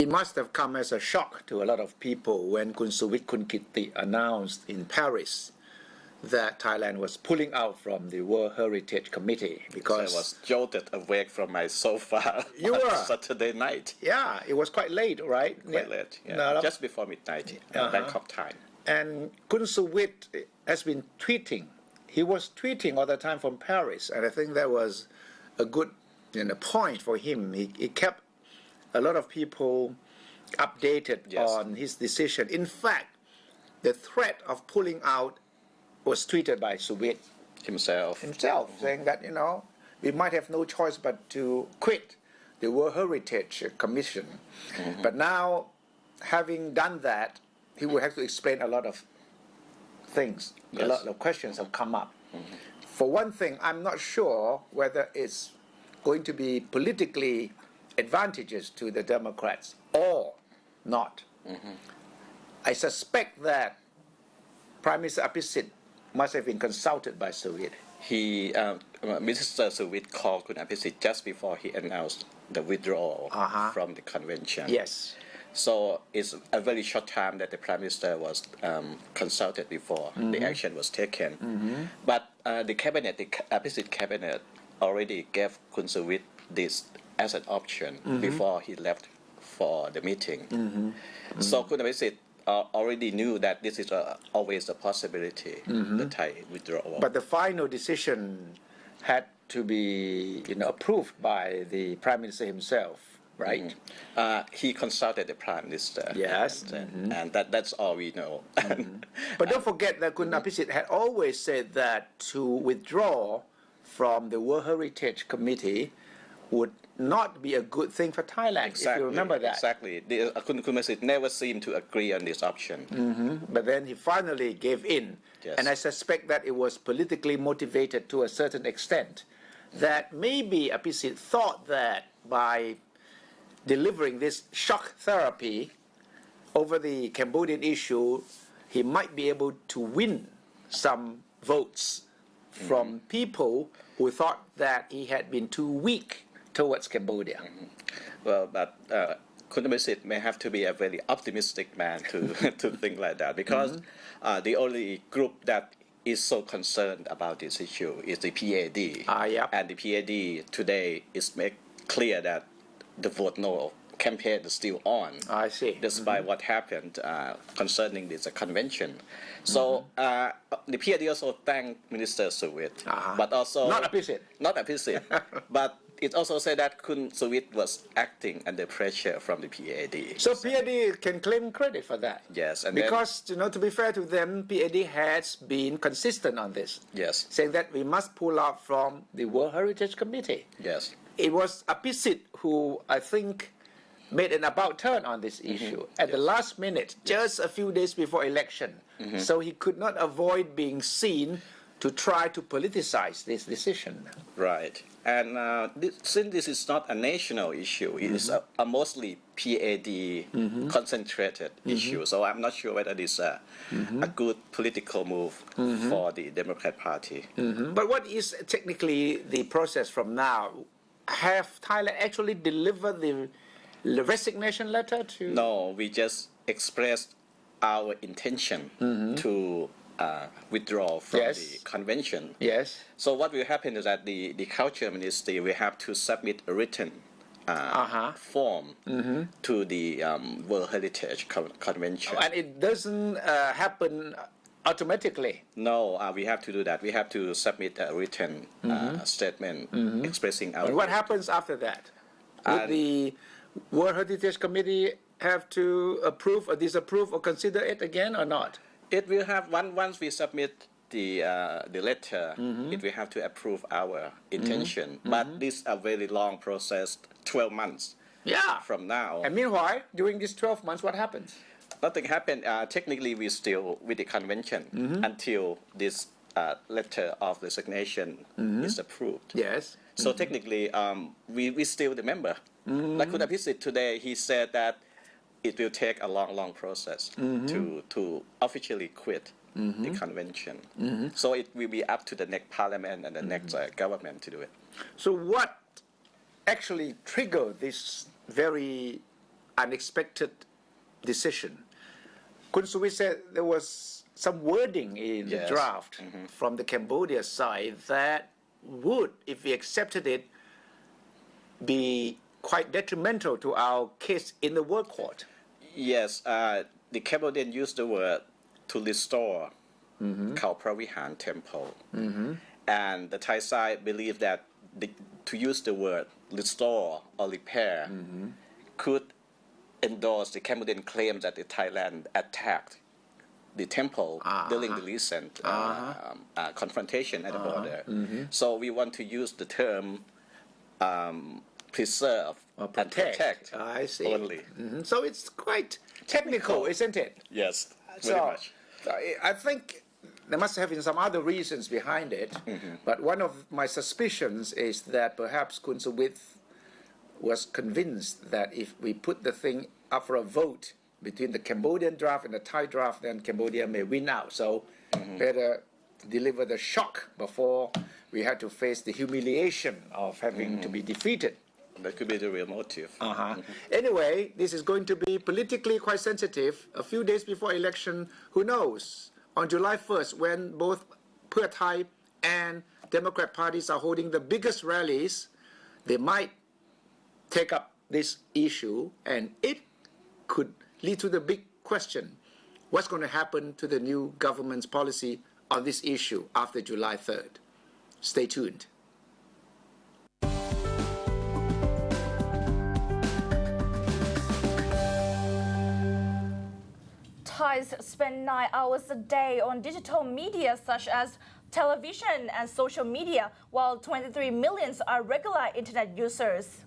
It must have come as a shock to a lot of people when Kun Suwit Kunkitti announced in Paris that Thailand was pulling out from the World Heritage Committee because I was jolted awake from my sofa you on were Saturday night. Yeah, it was quite late, right? Quite late, yeah. Just before midnight, Bangkok time. And Kun Suwit has been tweeting. He was tweeting all the time from Paris, and I think that was a good point for him. He kept a lot of people updated on his decision. In fact, the threat of pulling out was tweeted by Suwit himself, saying that, we might have no choice but to quit the World Heritage Commission. But now, having done that, he will have to explain a lot of things. A lot of questions have come up. For one thing, I'm not sure whether it's going to be politically advantageous to the Democrats or not. I suspect that Prime Minister Apisit must have been consulted by Suwit. Mr. Suwit called Kun Apisit just before he announced the withdrawal from the convention. Yes. So it's a very short time that the Prime Minister was consulted before the action was taken. But the cabinet, the Apisit cabinet, already gave Kun Suwit this as an option before he left for the meeting. So Kun Apisit already knew that this is always a possibility, the Thai withdrawal. But the final decision had to be approved by the Prime Minister himself, right? He consulted the Prime Minister. Yes. And that's all we know. But don't forget that Kun Apisit had always said that to withdraw from the World Heritage Committee would not be a good thing for Thailand, exactly, if you remember that. Exactly. Kun Apisit never seemed to agree on this option. But then he finally gave in. Yes. And I suspect that it was politically motivated to a certain extent. That maybe Apisit thought that by delivering this shock therapy over the Cambodian issue, he might be able to win some votes from people who thought that he had been too weak towards Cambodia. Well, but Kun Apisit may have to be a very optimistic man to think like that, because the only group that is so concerned about this issue is the PAD. And the PAD today is make clear that the vote no campaign is still on. I see. Despite what happened concerning this convention. So the PAD also thanked Minister Suwit, but also not Apisit. But it also said that Kun Suwit was acting under pressure from the PAD. So PAD can claim credit for that. Yes, and because to be fair to them, PAD has been consistent on this. Yes. Saying that we must pull out from the World Heritage Committee. Yes. It was Apisit who I think made an about turn on this issue at the last minute, just a few days before election. So he could not avoid being seen to try to politicize this decision. Right. And since this is not a national issue, it is a mostly PAD concentrated issue. So I'm not sure whether it's a good political move for the Democrat Party. But what is technically the process from now? Have Thailand actually delivered the resignation letter to? No, we just expressed our intention to withdraw from the convention. Yes. So what will happen is that the Culture Ministry will have to submit a written form to the World Heritage Convention. And it doesn't happen automatically? No, we have to do that. We have to submit a written statement expressing our... And what happens after that? Would the World Heritage Committee have to approve or disapprove or consider it again or not? It will have, once we submit the letter, it will have to approve our intention. But this is a very long process, 12 months from now. And meanwhile, during these 12 months, what happens? Nothing happened. Technically, we're still with the convention until this letter of resignation is approved. Yes. So technically, we still the member. Like Kun Apisit today, he said that it will take a long process to officially quit the convention. So it will be up to the next parliament and the next government to do it. So what actually triggered this very unexpected decision. Kun Suwit said there was some wording in the draft from the Cambodia side that would, if we accepted it, be quite detrimental to our case in the World Court. Yes, the Cambodian used the word to restore Khao Pravihan Temple. And the Thai side believed that to use the word restore or repair could endorse the Cambodian claim that the Thailand attacked the temple during the recent confrontation at the border. So we want to use the term preserve and protect I only. So it's quite technical, isn't it? Yes, very much. I think there must have been some other reasons behind it, but one of my suspicions is that perhaps Kun Suwit was convinced that if we put the thing up for a vote between the Cambodian draft and the Thai draft, then Cambodia may win out. So better deliver the shock before we had to face the humiliation of having to be defeated. That could be the real motive. Anyway, this is going to be politically quite sensitive. A few days before election, who knows? On July 1st, when both Pheu Thai and Democrat parties are holding the biggest rallies, they might take up this issue, and it could lead to the big question: what's going to happen to the new government's policy on this issue after July 3rd? Stay tuned. Thais spend 9 hours a day on digital media such as television and social media, while 23 million are regular internet users.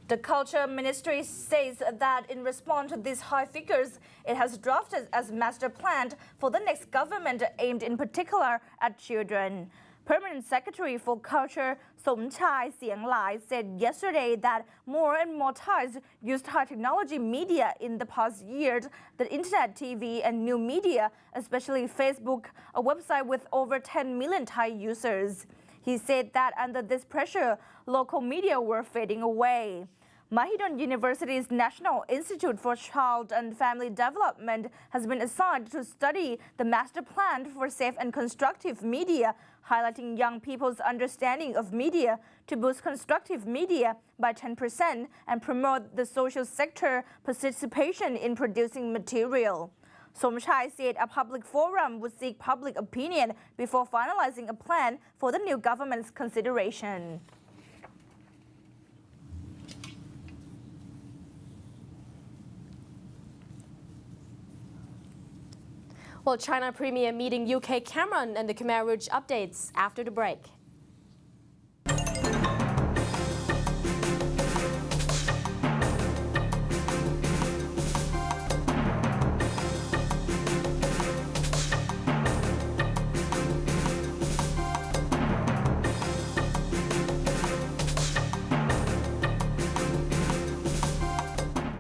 The Culture Ministry says that in response to these high figures, it has drafted as master plan for the next government aimed in particular at children. Permanent Secretary for Culture Somchai Sianglai said yesterday that more and more Thais used high technology media in the past years, the internet, TV and new media, especially Facebook, a website with over 10 million Thai users. He said that under this pressure, local media were fading away. Mahidol University's National Institute for Child and Family Development has been assigned to study the master plan for safe and constructive media, highlighting young people's understanding of media to boost constructive media by 10% and promote the social sector participation in producing material. Somchai said a public forum would seek public opinion before finalizing a plan for the new government's consideration. Well, China Premier meeting UK Cameron and the Khmer Rouge updates after the break.